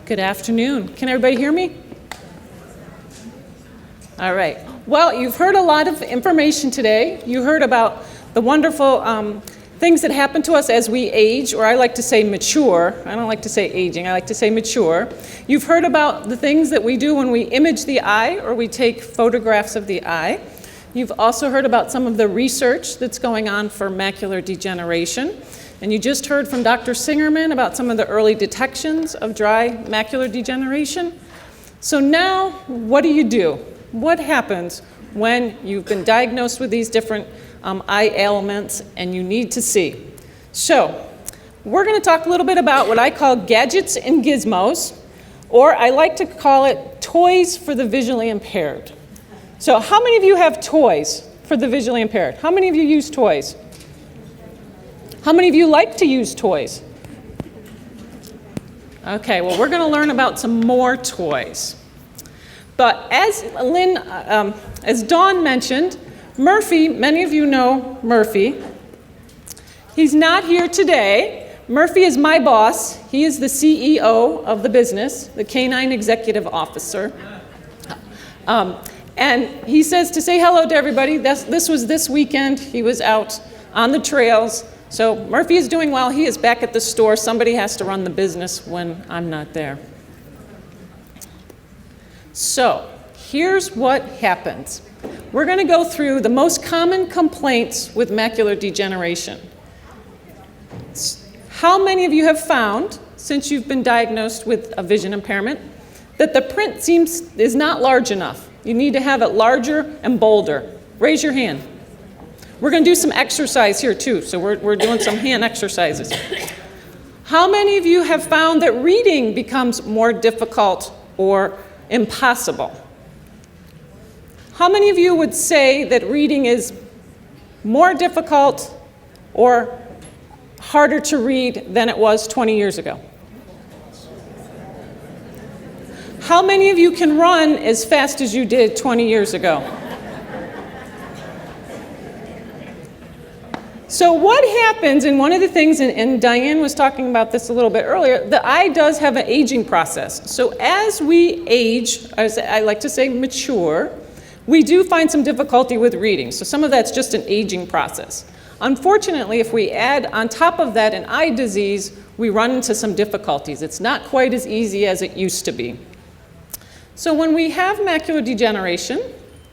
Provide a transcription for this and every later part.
Good afternoon. Can everybody hear me? All right. Well, you've heard a lot of information today. You heard about the wonderful things that happen to us as we age, or I like to say mature. I don't like to say aging. I like to say mature. You've heard about the things that we do when we image the eye or we take photographs of the eye. You've also heard about some of the research that's going on for macular degeneration. And you just heard from Dr. Singerman about some of the early detections of dry macular degeneration. So now, what do? What happens when you've been diagnosed with these different eye ailments and you need to see? So, we're going to talk a little bit about what I call gadgets and gizmos, or I like to call it toys for the visually impaired. So, how many of you have toys for the visually impaired? How many of you use toys? How many of you like to use toys? Okay, well, we're going to learn about some more toys. But as Dawn mentioned, Murphy, many of you know Murphy. He's not here today. Murphy is my boss. He is the CEO of the business, the Canine Executive Officer. And he says to say hello to everybody. This was this weekend. He was out on the trails. So Murphy is doing well. He is back at the store. Somebody has to run the business when I'm not there. So here's what happens. We're going to go through the most common complaints with macular degeneration. How many of you have found, since you've been diagnosed with a vision impairment, that the print is not large enough? You need to have it larger and bolder. Raise your hand. We're going to do some exercise here too, so we're doing some hand exercises. How many of you have found that reading becomes more difficult or impossible? How many of you would say that reading is more difficult or harder to read than it was 20 years ago? How many of you can run as fast as you did 20 years ago? So what happens, and one of the things, and Diane was talking about this a little bit earlier, the eye does have an aging process. So as we age, as I like to say mature, we do find some difficulty with reading. So some of that's just an aging process. Unfortunately, if we add on top of that an eye disease, we run into some difficulties. It's not quite as easy as it used to be. So when we have macular degeneration,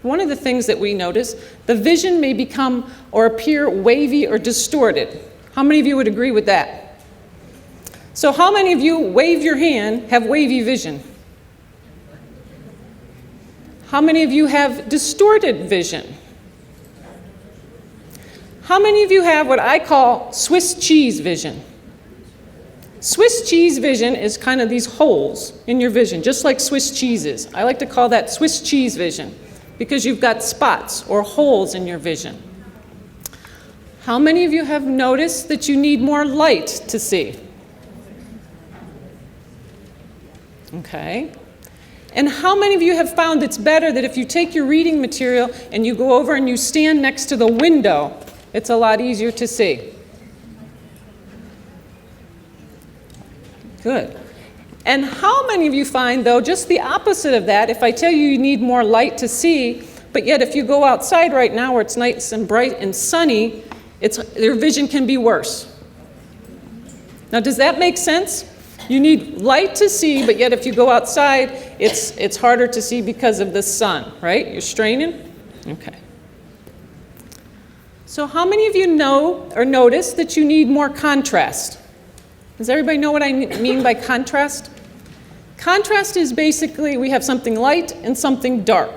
one of the things that we notice, the vision may become or appear wavy or distorted. How many of you would agree with that? So how many of you, wave your hand, have wavy vision? How many of you have distorted vision? How many of you have what I call Swiss cheese vision? Swiss cheese vision is kind of these holes in your vision, just like Swiss cheese is. I like to call that Swiss cheese vision, because you've got spots or holes in your vision. How many of you have noticed that you need more light to see? Okay. And how many of you have found it's better that if you take your reading material and you go over and you stand next to the window, it's a lot easier to see? Good. And how many of you find, though, just the opposite of that, if I tell you you need more light to see, but yet if you go outside right now where it's nice and bright and sunny, your vision can be worse? Now, does that make sense? You need light to see, but yet if you go outside, it's harder to see because of the sun, right? You're straining? Okay. So how many of you know or notice that you need more contrast? Does everybody know what I mean by contrast? Contrast is basically we have something light and something dark.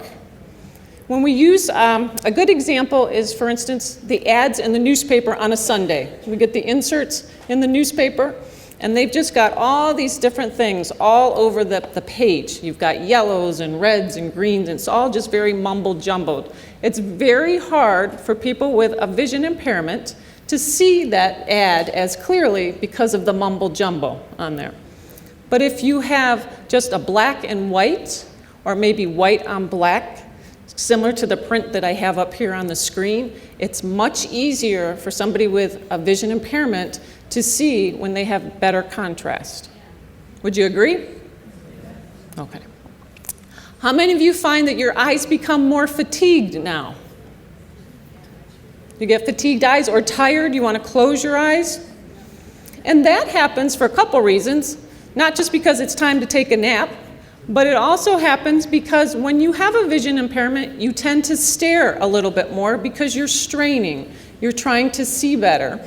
When we use, a good example is, for instance, the ads in the newspaper on a Sunday. We get the inserts in the newspaper, and they've just got all these different things all over the page. You've got yellows and reds and greens, and it's all just very mumble-jumbled. It's very hard for people with a vision impairment to see that ad as clearly because of the mumble-jumble on there. But if you have just a black and white, or maybe white on black, similar to the print that I have up here on the screen, it's much easier for somebody with a vision impairment to see when they have better contrast. Would you agree? Okay. How many of you find that your eyes become more fatigued now? You get fatigued eyes or tired, you want to close your eyes? And that happens for a couple reasons, not just because it's time to take a nap, but it also happens because when you have a vision impairment, you tend to stare a little bit more because you're straining, you're trying to see better.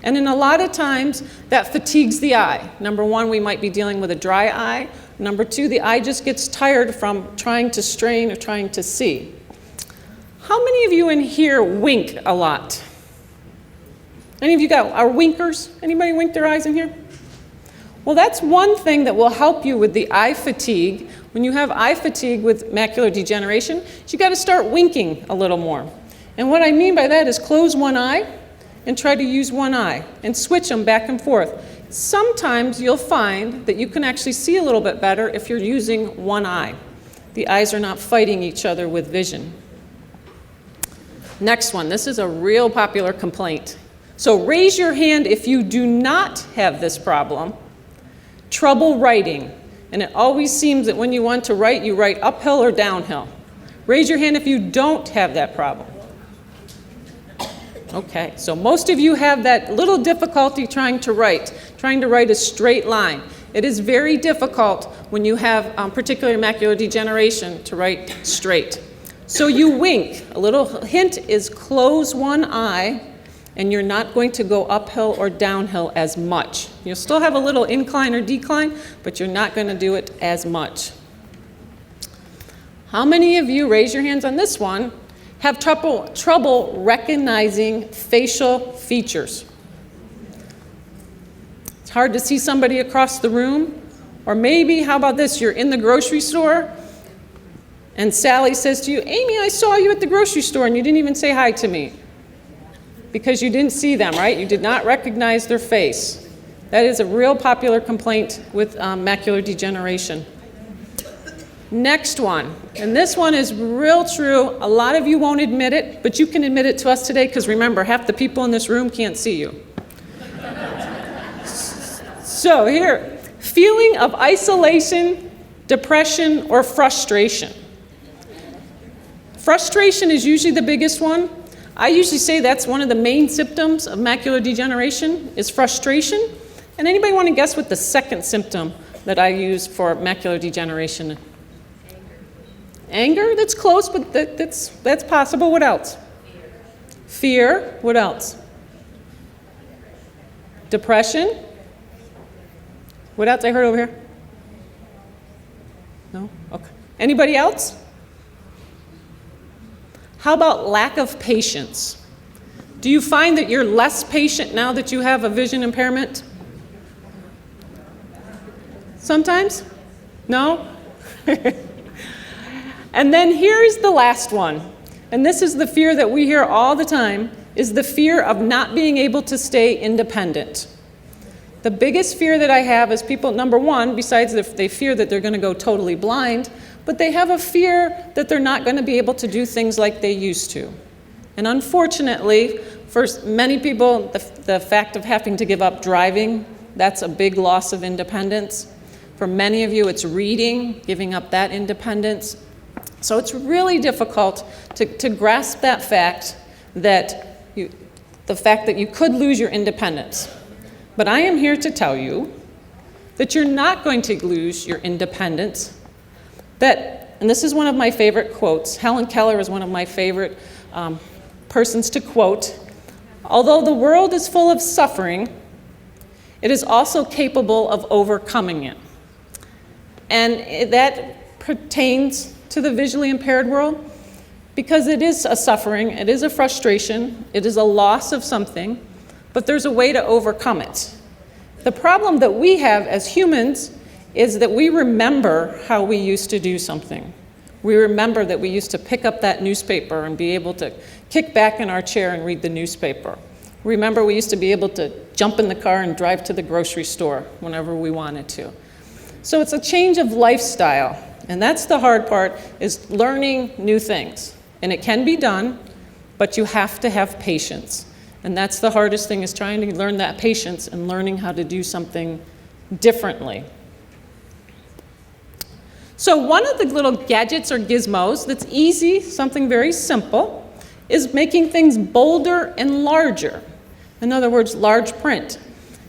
And in a lot of times, that fatigues the eye. Number one, we might be dealing with a dry eye. Number two, the eye just gets tired from trying to strain or trying to see. How many of you in here wink a lot? Any of you are winkers? Anybody wink their eyes in here? Well, that's one thing that will help you with the eye fatigue. When you have eye fatigue with macular degeneration, you got to start winking a little more. And what I mean by that is close one eye and try to use one eye and switch them back and forth. Sometimes you'll find that you can actually see a little bit better if you're using one eye. The eyes are not fighting each other with vision. Next one, this is a real popular complaint. So raise your hand if you do not have this problem. Trouble writing. And it always seems that when you want to write, you write uphill or downhill. Raise your hand if you don't have that problem. Okay, so most of you have that little difficulty trying to write a straight line. It is very difficult when you have particular macular degeneration to write straight. So you wink. A little hint is close one eye, and you're not going to go uphill or downhill as much. You'll still have a little incline or decline, but you're not going to do it as much. How many of you, raise your hands on this one, have trouble recognizing facial features? It's hard to see somebody across the room. Or maybe, how about this, you're in the grocery store, and Sally says to you, Amy, I saw you at the grocery store, and you didn't even say hi to me. Because you didn't see them, right? You did not recognize their face. That is a real popular complaint with macular degeneration. Next one, and this one is real true. A lot of you won't admit it, but you can admit it to us today because remember, half the people in this room can't see you. So here, feeling of isolation, depression, or frustration. Frustration is usually the biggest one. I usually say that's one of the main symptoms of macular degeneration is frustration. And anybody want to guess what the second symptom that I use for macular degeneration? Anger? That's close, but that's possible. What else? Fear. What else? Depression. What else I heard over here? No? Okay. Anybody else? How about lack of patience? Do you find that you're less patient now that you have a vision impairment? Sometimes? No? And then here's the last one. And this is the fear that we hear all the time, is the fear of not being able to stay independent. The biggest fear that I have is people, number one, besides if they fear that they're going to go totally blind, but they have a fear that they're not going to be able to do things like they used to. And unfortunately, for many people, the fact of having to give up driving, that's a big loss of independence. For many of you, it's reading, giving up that independence. So it's really difficult to grasp that fact that the fact that you could lose your independence. But I am here to tell you that you're not going to lose your independence. And this is one of my favorite quotes. Helen Keller is one of my favorite persons to quote. Although the world is full of suffering, it is also capable of overcoming it. And that pertains to the visually impaired world because it is a suffering, it is a frustration, it is a loss of something, but there's a way to overcome it. The problem that we have as humans is that we remember how we used to do something. We remember that we used to pick up that newspaper and be able to kick back in our chair and read the newspaper. Remember we used to be able to jump in the car and drive to the grocery store whenever we wanted to. So it's a change of lifestyle. And that's the hard part, is learning new things. And it can be done, but you have to have patience. And that's the hardest thing, is trying to learn that patience and learning how to do something differently. So one of the little gadgets or gizmos that's easy, something very simple, is making things bolder and larger. In other words, large print.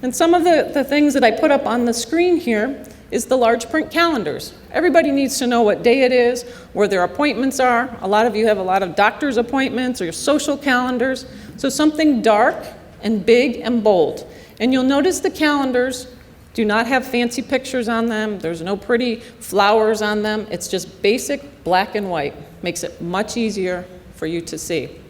And some of the things that I put up on the screen here is the large print calendars. Everybody needs to know what day it is, where their appointments are. A lot of you have a lot of doctor's appointments or your social calendars. So something dark and big and bold. And you'll notice the calendars do not have fancy pictures on them. There's no pretty flowers on them. It's just basic black and white. Makes it much easier for you to see.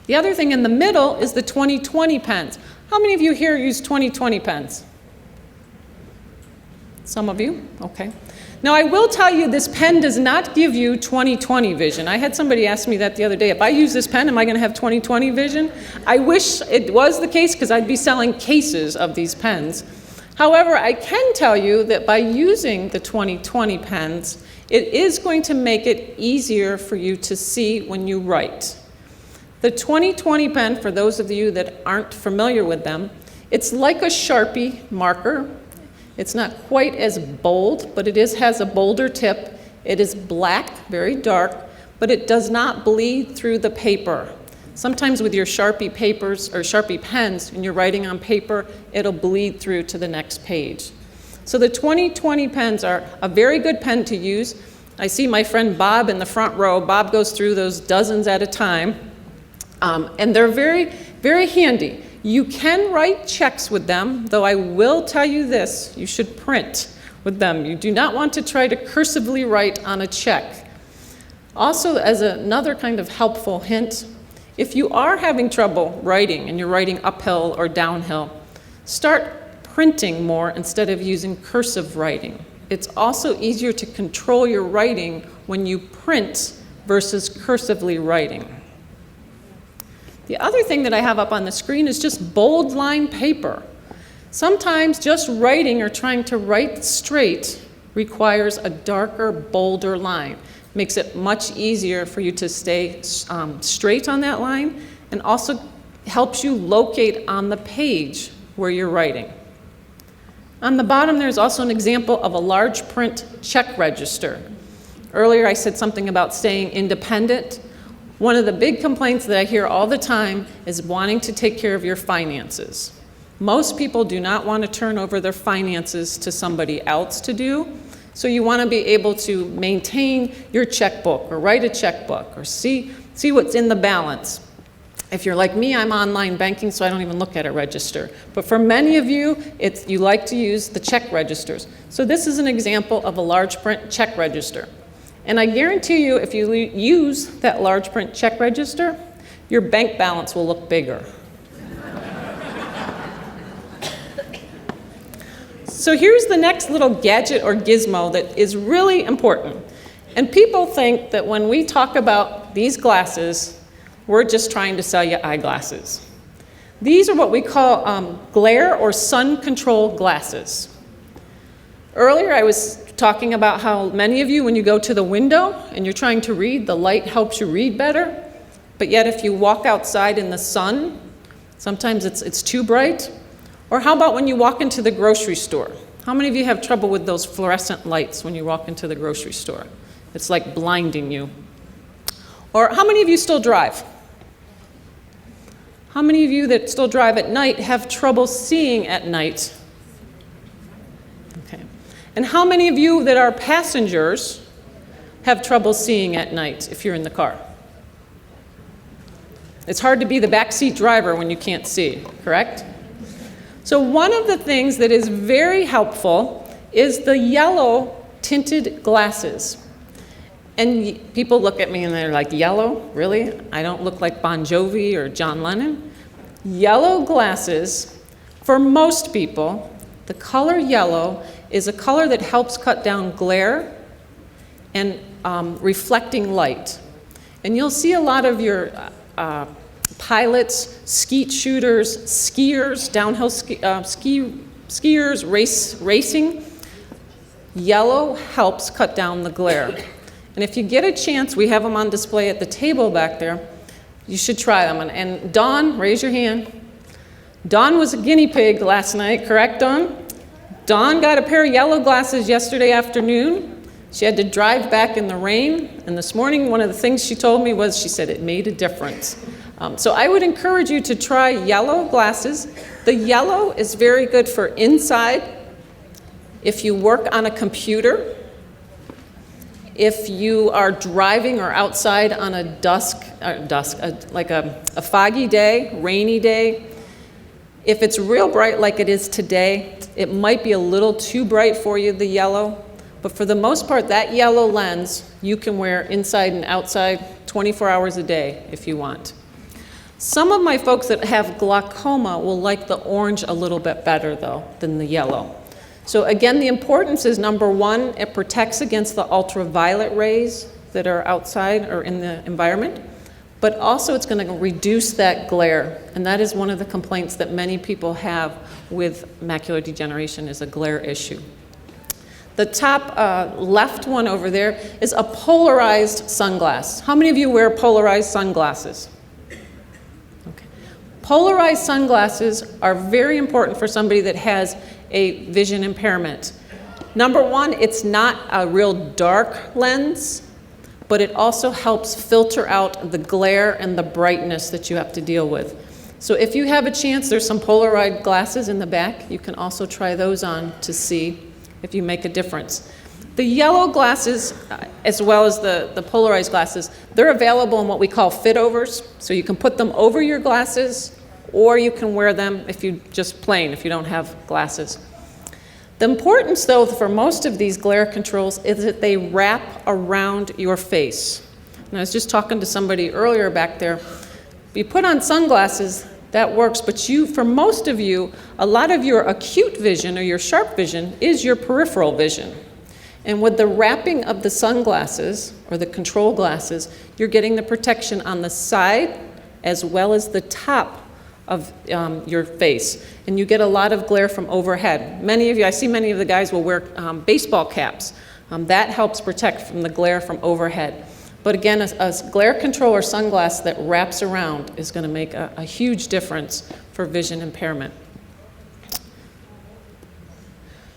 The other thing in the middle is the 2020 pens. How many of you here use 2020 pens? Some of you? Okay. Now I will tell you this pen does not give you 2020 vision. I had somebody ask me that the other day. If I use this pen, am I going to have 2020 vision? I wish it was the case because I'd be selling cases of these pens. However, I can tell you that by using the 2020 pens, it is going to make it easier for you to see when you write. The 2020 pen, for those of you that aren't familiar with them, it's like a Sharpie marker. It's not quite as bold, but it has a bolder tip. It is black, very dark, but it does not bleed through the paper. Sometimes with your Sharpie papers or Sharpie pens, when you're writing on paper, it'll bleed through to the next page. So the 2020 pens are a very good pen to use. I see my friend Bob in the front row. Bob goes through those dozens at a time. And they're very, very handy. You can write checks with them, though I will tell you this, you should print with them. You do not want to try to cursively write on a check. Also, as another kind of helpful hint, if you are having trouble writing and you're writing uphill or downhill, start printing more instead of using cursive writing. It's also easier to control your writing when you print versus cursively writing. The other thing that I have up on the screen is just bold line paper. Sometimes just writing or trying to write straight requires a darker, bolder line. Makes it much easier for you to stay straight on that line, and also helps you locate on the page where you're writing. On the bottom, there's also an example of a large print check register. Earlier, I said something about staying independent. One of the big complaints that I hear all the time is wanting to take care of your finances. Most people do not want to turn over their finances to somebody else to do. So you want to be able to maintain your checkbook or write a checkbook or see what's in the balance. If you're like me, I'm online banking, so I don't even look at a register. But for many of you, you like to use the check registers. So this is an example of a large print check register. And I guarantee you, if you use that large print check register, your bank balance will look bigger. So here's the next little gadget or gizmo that is really important. And people think that when we talk about these glasses, we're just trying to sell you eyeglasses. These are what we call glare or sun control glasses. Earlier I was talking about how many of you, when you go to the window and you're trying to read, the light helps you read better. But yet if you walk outside in the sun, sometimes it's too bright. Or how about when you walk into the grocery store? How many of you have trouble with those fluorescent lights when you walk into the grocery store? It's like blinding you. Or how many of you still drive? How many of you that still drive at night have trouble seeing at night? Okay. And how many of you that are passengers have trouble seeing at night if you're in the car? It's hard to be the backseat driver when you can't see, correct? So one of the things that is very helpful is the yellow tinted glasses. And people look at me and they're like, yellow? Really? I don't look like Bon Jovi or John Lennon? Yellow glasses, for most people, the color yellow is a color that helps cut down glare and reflecting light. And you'll see a lot of your pilots, skeet shooters, skiers, downhill skiers, racing. Yellow helps cut down the glare. And if you get a chance, we have them on display at the table back there. You should try them. And Dawn, raise your hand. Dawn was a guinea pig last night, correct, Dawn? Dawn got a pair of yellow glasses yesterday afternoon. She had to drive back in the rain, and this morning one of the things she told me was, she said it made a difference. So I would encourage you to try yellow glasses. The yellow is very good for inside. If you work on a computer, if you are driving or outside on a like a foggy day, rainy day, if it's real bright like it is today, it might be a little too bright for you, the yellow. But for the most part, that yellow lens you can wear inside and outside 24 hours a day if you want. Some of my folks that have glaucoma will like the orange a little bit better, though, than the yellow. So again, the importance is, number one, it protects against the ultraviolet rays that are outside or in the environment, but also it's going to reduce that glare. And that is one of the complaints that many people have with macular degeneration, is a glare issue. The top left one over there is a polarized sunglass. How many of you wear polarized sunglasses? Okay. Polarized sunglasses are very important for somebody that has a vision impairment. Number one, it's not a real dark lens, but it also helps filter out the glare and the brightness that you have to deal with. So if you have a chance, there's some polarized glasses in the back. You can also try those on to see if you make a difference. The yellow glasses, as well as the polarized glasses, they're available in what we call fit-overs. So you can put them over your glasses, or you can wear them if you just plain, if you don't have glasses. The importance, though, for most of these glare controls is that they wrap around your face. And I was just talking to somebody earlier back there. If you put on sunglasses, that works, but for most of you, a lot of your acute vision or your sharp vision is your peripheral vision. And with the wrapping of the sunglasses or the control glasses, you're getting the protection on the side as well as the top of your face. And you get a lot of glare from overhead. Many of you, I see many of the guys will wear baseball caps. That helps protect from the glare from overhead. But again, a glare control or sunglass that wraps around is going to make a huge difference for vision impairment.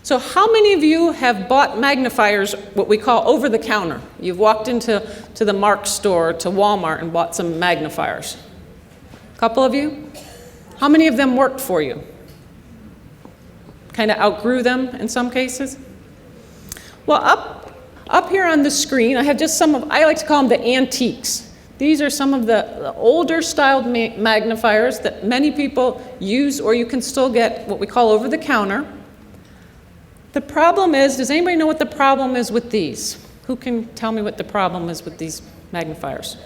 So how many of you have bought magnifiers, what we call over-the-counter? You've walked into the Mark store or to Walmart and bought some magnifiers. A couple of you? How many of them worked for you? Kind of outgrew them in some cases? Well, up here on the screen, I have just some of, I like to call them the antiques. These are some of the older styled magnifiers that many people use, or you can still get what we call over-the-counter. The problem is, does anybody know what the problem is with these? Who can tell me what the problem is with these magnifiers?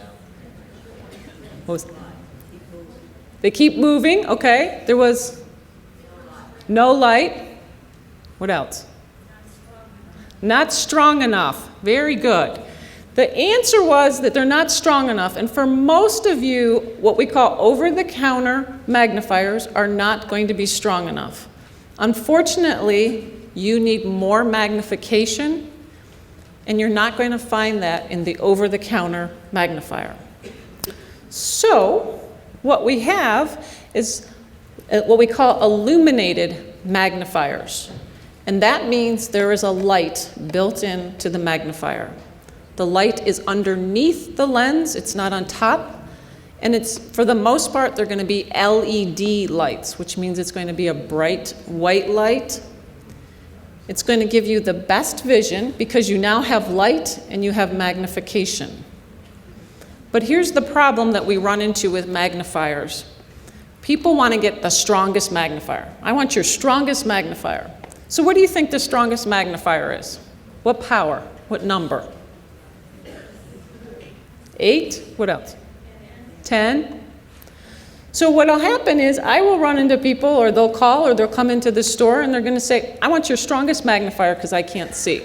They keep moving, okay. There was no light. What else? Not strong enough. Very good. The answer was that they're not strong enough, and for most of you, what we call over-the-counter magnifiers are not going to be strong enough. Unfortunately, you need more magnification, and you're not going to find that in the over-the-counter magnifier. So, what we have is what we call illuminated magnifiers. And that means there is a light built into the magnifier. The light is underneath the lens, it's not on top. And it's, for the most part, they're going to be LED lights, which means it's going to be a bright white light. It's going to give you the best vision because you now have light and you have magnification. But here's the problem that we run into with magnifiers. People want to get the strongest magnifier. I want your strongest magnifier. So what do you think the strongest magnifier is? What power? What number? 8? What else? 10? So what'll happen is I will run into people, or they'll call, or they'll come into the store and they're going to say, I want your strongest magnifier because I can't see.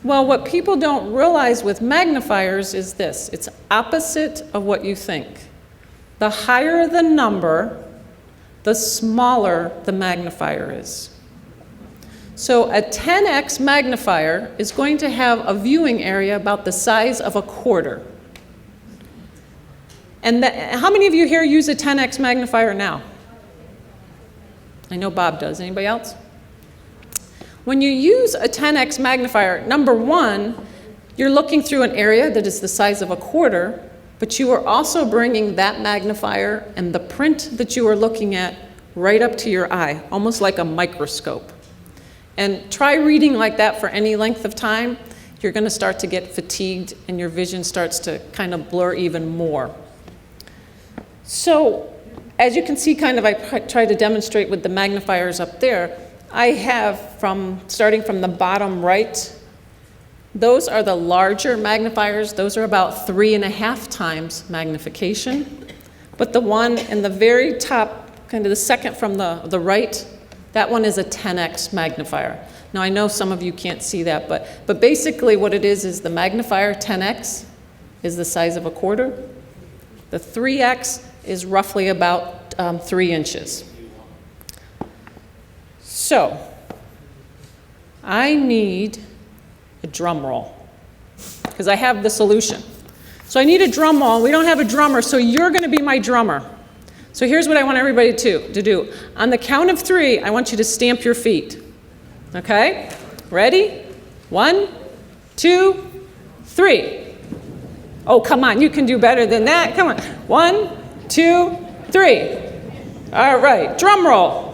Well, what people don't realize with magnifiers is this. It's opposite of what you think. The higher the number, the smaller the magnifier is. So a 10x magnifier is going to have a viewing area about the size of a quarter. And how many of you here use a 10x magnifier now? I know Bob does. Anybody else? When you use a 10x magnifier, number one, you're looking through an area that is the size of a quarter, but you are also bringing that magnifier and the print that you are looking at right up to your eye, almost like a microscope. And try reading like that for any length of time. You're going to start to get fatigued and your vision starts to kind of blur even more. So as you can see, kind of I try to demonstrate with the magnifiers up there, I have starting from the bottom right, those are the larger magnifiers. Those are about 3.5 times magnification. But the one in the very top, kind of the second from the right, that one is a 10x magnifier. Now I know some of you can't see that, but basically what it is the magnifier 10x is the size of a quarter. The 3x is roughly about 3 inches. So I need a drum roll because I have the solution. So I need a drum roll. We don't have a drummer, so you're going to be my drummer. So here's what I want everybody to do. On the count of 3, I want you to stamp your feet. Okay? Ready? 1, 2, 3. Oh, come on, you can do better than that. Come on. 1, 2, 3. All right, drum roll.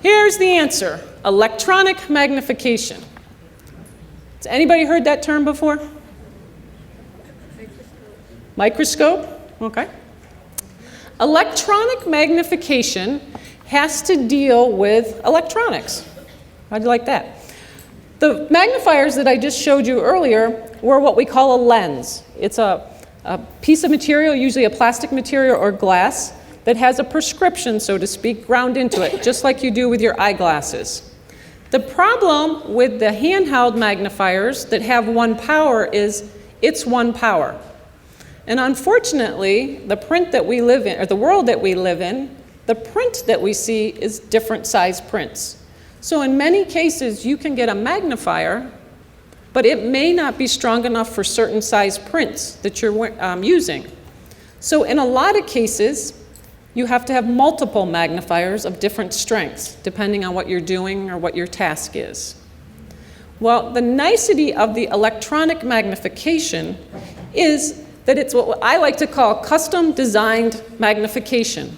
Here's the answer. Electronic magnification. Has anybody heard that term before? Microscope? Okay. Electronic magnification has to deal with electronics. How'd you like that? The magnifiers that I just showed you earlier were what we call a lens. It's a piece of material, usually a plastic material or glass, that has a prescription, so to speak, ground into it, just like you do with your eyeglasses. The problem with the handheld magnifiers that have one power is it's one power. And unfortunately, the print that we live in, or the world that we live in, the print that we see is different size prints. So in many cases, you can get a magnifier, but it may not be strong enough for certain size prints that you're using. So in a lot of cases, you have to have multiple magnifiers of different strengths, depending on what you're doing or what your task is. Well, the nicety of the electronic magnification is that it's what I like to call custom designed magnification.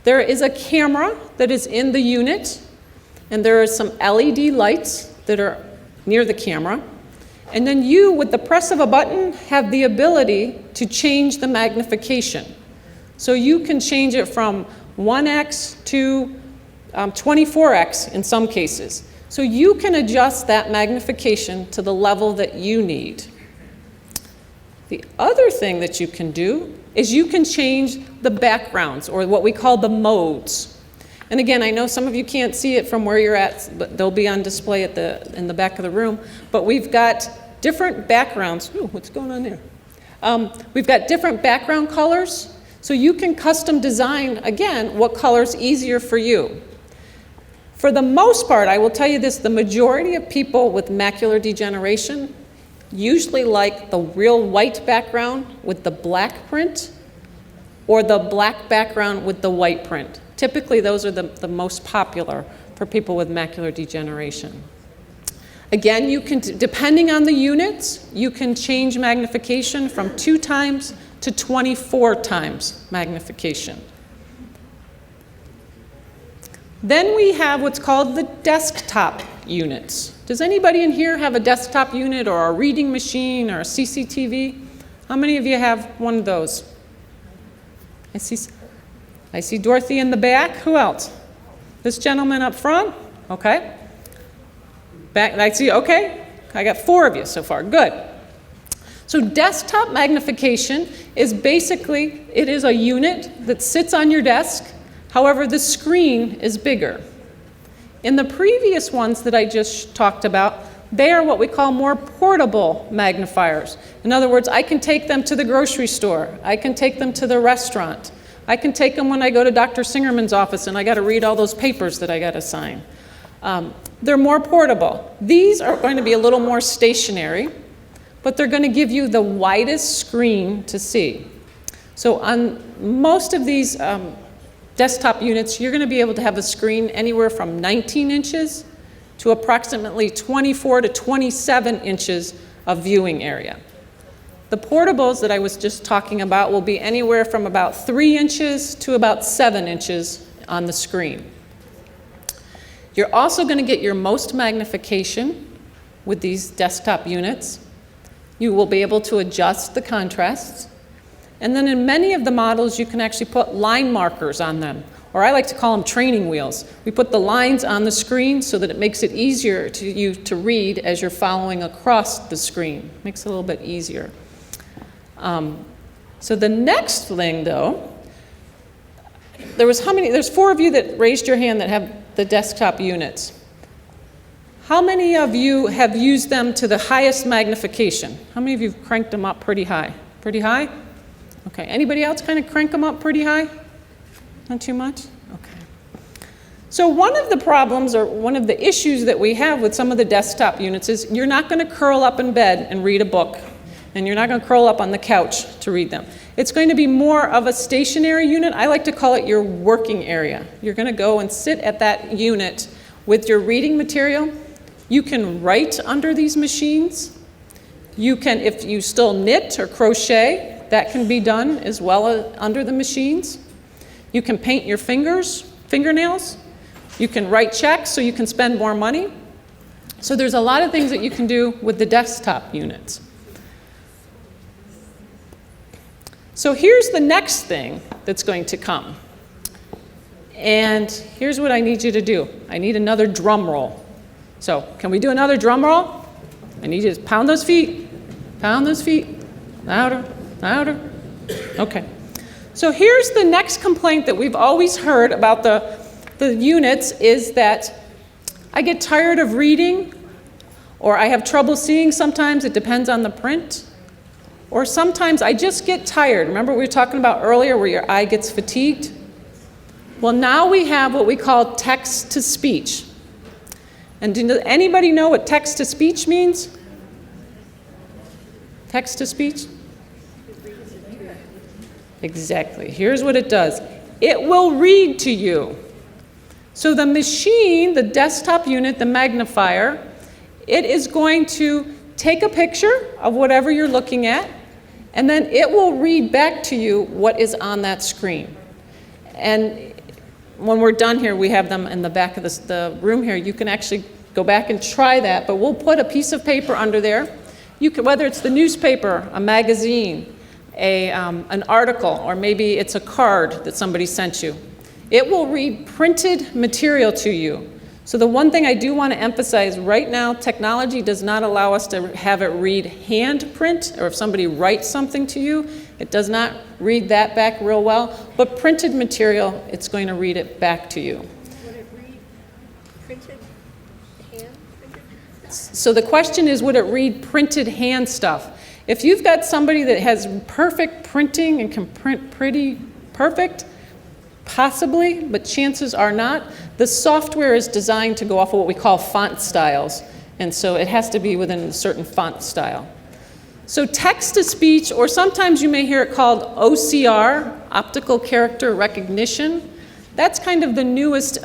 There is a camera that is in the unit, and there are some LED lights that are near the camera. And then you, with the press of a button, have the ability to change the magnification. So you can change it from 1x to 24x in some cases. So you can adjust that magnification to the level that you need. The other thing that you can do is you can change the backgrounds, or what we call the modes. And again, I know some of you can't see it from where you're at, but they'll be on display in the back of the room. But we've got different backgrounds. Ooh, what's going on there? We've got different background colors. So you can custom design, again, what color's easier for you. For the most part, I will tell you this, the majority of people with macular degeneration usually like the real white background with the black print, or the black background with the white print. Typically, those are the most popular for people with macular degeneration. Again, you can, depending on the units, you can change magnification from 2 times to 24 times magnification. Then we have what's called the desktop units. Does anybody in here have a desktop unit or a reading machine or a CCTV? How many of you have one of those? I see Dorothy in the back. Who else? This gentleman up front? Okay. Back, I see, okay. I got 4 of you so far, good. So desktop magnification is basically, it is a unit that sits on your desk, however the screen is bigger. In the previous ones that I just talked about, they are what we call more portable magnifiers. In other words, I can take them to the grocery store, I can take them to the restaurant, I can take them when I go to Dr. Singerman's office and I got to read all those papers that I got to sign. They're more portable. These are going to be a little more stationary, but they're going to give you the widest screen to see. So on most of these desktop units, you're going to be able to have a screen anywhere from 19 inches to approximately 24 to 27 inches of viewing area. The portables that I was just talking about will be anywhere from about 3 inches to about 7 inches on the screen. You're also going to get your most magnification with these desktop units. You will be able to adjust the contrasts. And then in many of the models, you can actually put line markers on them, or I like to call them training wheels. We put the lines on the screen so that it makes it easier to you to read as you're following across the screen. Makes it a little bit easier. So the next thing, though, there's 4 of you that raised your hand that have the desktop units. How many of you have used them to the highest magnification? How many of you have cranked them up pretty high? Pretty high? Okay. Anybody else kind of crank them up pretty high? Not too much? Okay. So one of the problems or one of the issues that we have with some of the desktop units is you're not going to curl up in bed and read a book, and you're not going to curl up on the couch to read them. It's going to be more of a stationary unit. I like to call it your working area. You're going to go and sit at that unit with your reading material. You can write under these machines. You can, if you still knit or crochet, that can be done as well under the machines. You can paint your fingernails. You can write checks so you can spend more money. So there's a lot of things that you can do with the desktop units. So here's the next thing that's going to come. And here's what I need you to do. I need another drum roll. So can we do another drum roll? I need you to pound those feet. Pound those feet. Louder, louder. Okay. So here's the next complaint that we've always heard about the units is that I get tired of reading, or I have trouble seeing sometimes. It depends on the print. Or sometimes I just get tired. Remember we were talking about earlier where your eye gets fatigued? Well, now we have what we call text-to-speech. And does anybody know what text-to-speech means? Text-to-speech? Exactly. Here's what it does. It will read to you. So the machine, the desktop unit, the magnifier, it is going to take a picture of whatever you're looking at, and then it will read back to you what is on that screen. And when we're done here, we have them in the back of the room here. You can actually go back and try that, but we'll put a piece of paper under there. You can, whether it's the newspaper, a magazine, an article, or maybe it's a card that somebody sent you. It will read printed material to you. So the one thing I do want to emphasize right now, technology does not allow us to have it read handprint, or if somebody writes something to you, it does not read that back real well. But printed material, it's going to read it back to you. Would it read printed, hand printed? So the question is, would it read printed hand stuff? If you've got somebody that has perfect printing and can print pretty perfect, possibly, but chances are not. The software is designed to go off of what we call font styles, and so it has to be within a certain font style. So text-to-speech, or sometimes you may hear it called OCR, optical character recognition. That's kind of the newest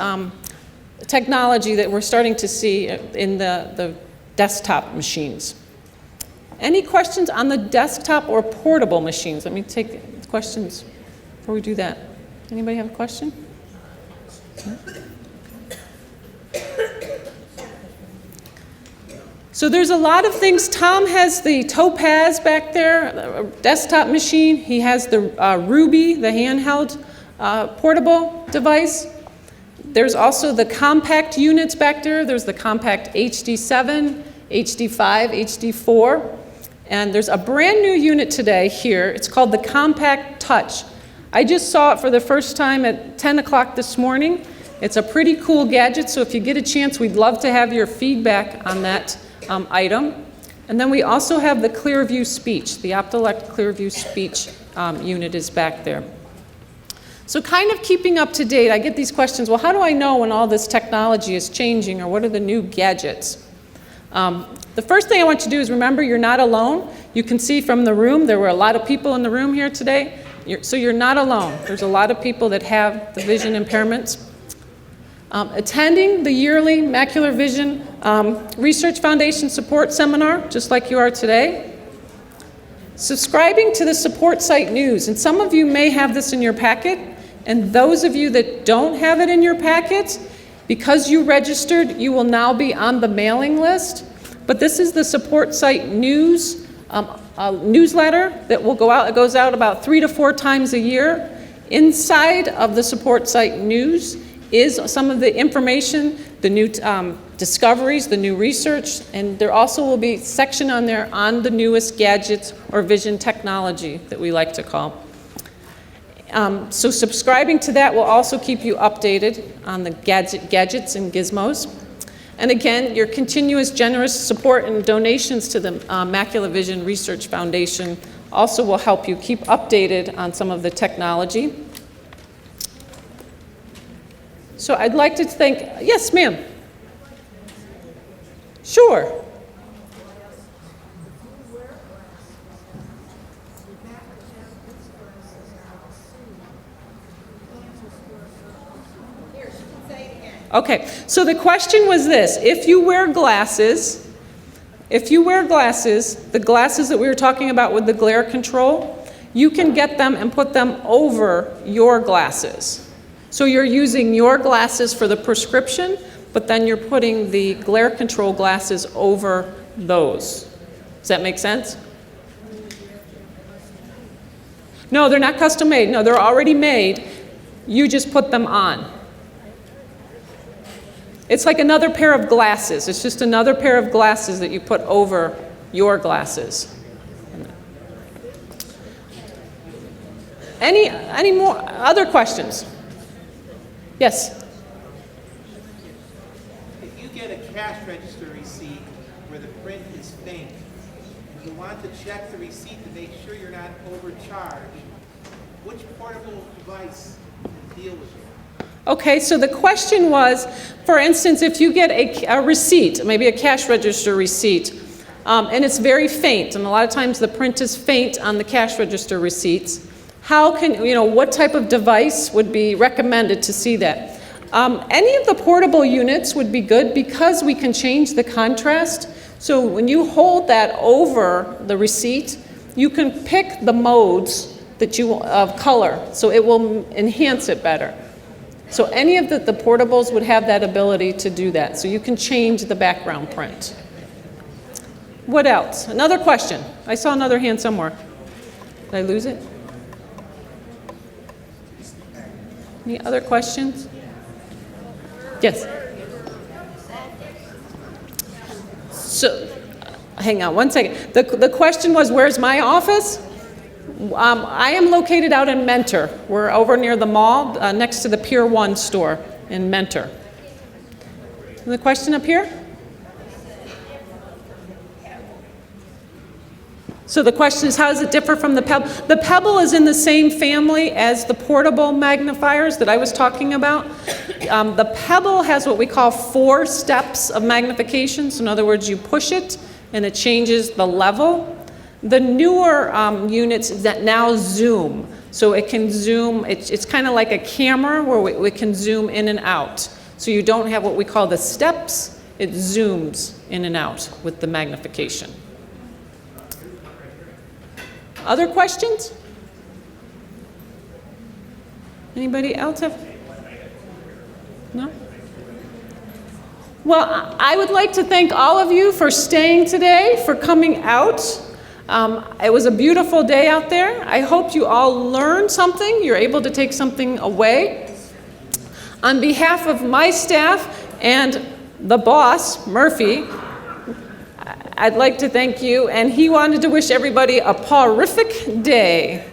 technology that we're starting to see in the desktop machines. Any questions on the desktop or portable machines? Let me take questions before we do that. Anybody have a question? So there's a lot of things. Tom has the Topaz back there, a desktop machine. He has the Ruby, the handheld portable device. There's also the compact units back there. There's the compact HD7, HD5, HD4. And there's a brand new unit today here. It's called the Compact Touch. I just saw it for the first time at 10 o'clock this morning. It's a pretty cool gadget, so if you get a chance, we'd love to have your feedback on that item. And then we also have the Clearview Speech. The Optelect Clearview Speech unit is back there. So kind of keeping up to date, I get these questions, well, how do I know when all this technology is changing, or what are the new gadgets? The first thing I want you to do is remember you're not alone. You can see from the room, there were a lot of people in the room here today. So you're not alone. There's a lot of people that have the vision impairments. Attending the yearly Macular Vision Research Foundation Support Seminar, just like you are today. Subscribing to the support site news, and some of you may have this in your packet, and those of you that don't have it in your packet, because you registered, you will now be on the mailing list. But this is the support site news newsletter that will go out. It goes out about 3 to 4 times a year. Inside of the support site news is some of the information, the new discoveries, the new research, and there also will be a section on there on the newest gadgets or vision technology that we like to call. So subscribing to that will also keep you updated on the gadgets and gizmos. And again, your continuous generous support and donations to the Macula Vision Research Foundation also will help you keep updated on some of the technology. So I'd like to thank, yes, ma'am. Sure. Okay, so the question was this: if you wear glasses, the glasses that we were talking about with the glare control, you can get them and put them over your glasses. So you're using your glasses for the prescription, but then you're putting the glare control glasses over those. Does that make sense? No, they're not custom made. No, they're already made. You just put them on. It's like another pair of glasses. It's just another pair of glasses that you put over your glasses. Any more other questions? Yes. If you get a cash register receipt where the print is faint, and you want to check the receipt to make sure you're not overcharged, which portable device can deal with it? Okay, so the question was, for instance, if you get a receipt, maybe a cash register receipt, and it's very faint, and a lot of times the print is faint on the cash register receipts, how can, what type of device would be recommended to see that? Any of the portable units would be good because we can change the contrast. So when you hold that over the receipt, you can pick the modes that of color, so it will enhance it better. So any of the portables would have that ability to do that. So you can change the background print. What else? Another question. I saw another hand somewhere. Did I lose it? Any other questions? Yes. So, hang on one second. The question was, where's my office? I am located out in Mentor. We're over near the mall, next to the Pier 1 store in Mentor. And the question up here? So the question is, how does it differ from the Pebble? The Pebble is in the same family as the portable magnifiers that I was talking about. The Pebble has what we call 4 steps of magnification. So in other words, you push it and it changes the level. The newer units that now zoom. So it can zoom, it's kind of like a camera where we can zoom in and out. So you don't have what we call the steps, it zooms in and out with the magnification. Other questions? Anybody else have? No? Well, I would like to thank all of you for staying today, for coming out. It was a beautiful day out there. I hope you all learned something. You're able to take something away. On behalf of my staff and the boss, Murphy, I'd like to thank you, and he wanted to wish everybody a pawrific day.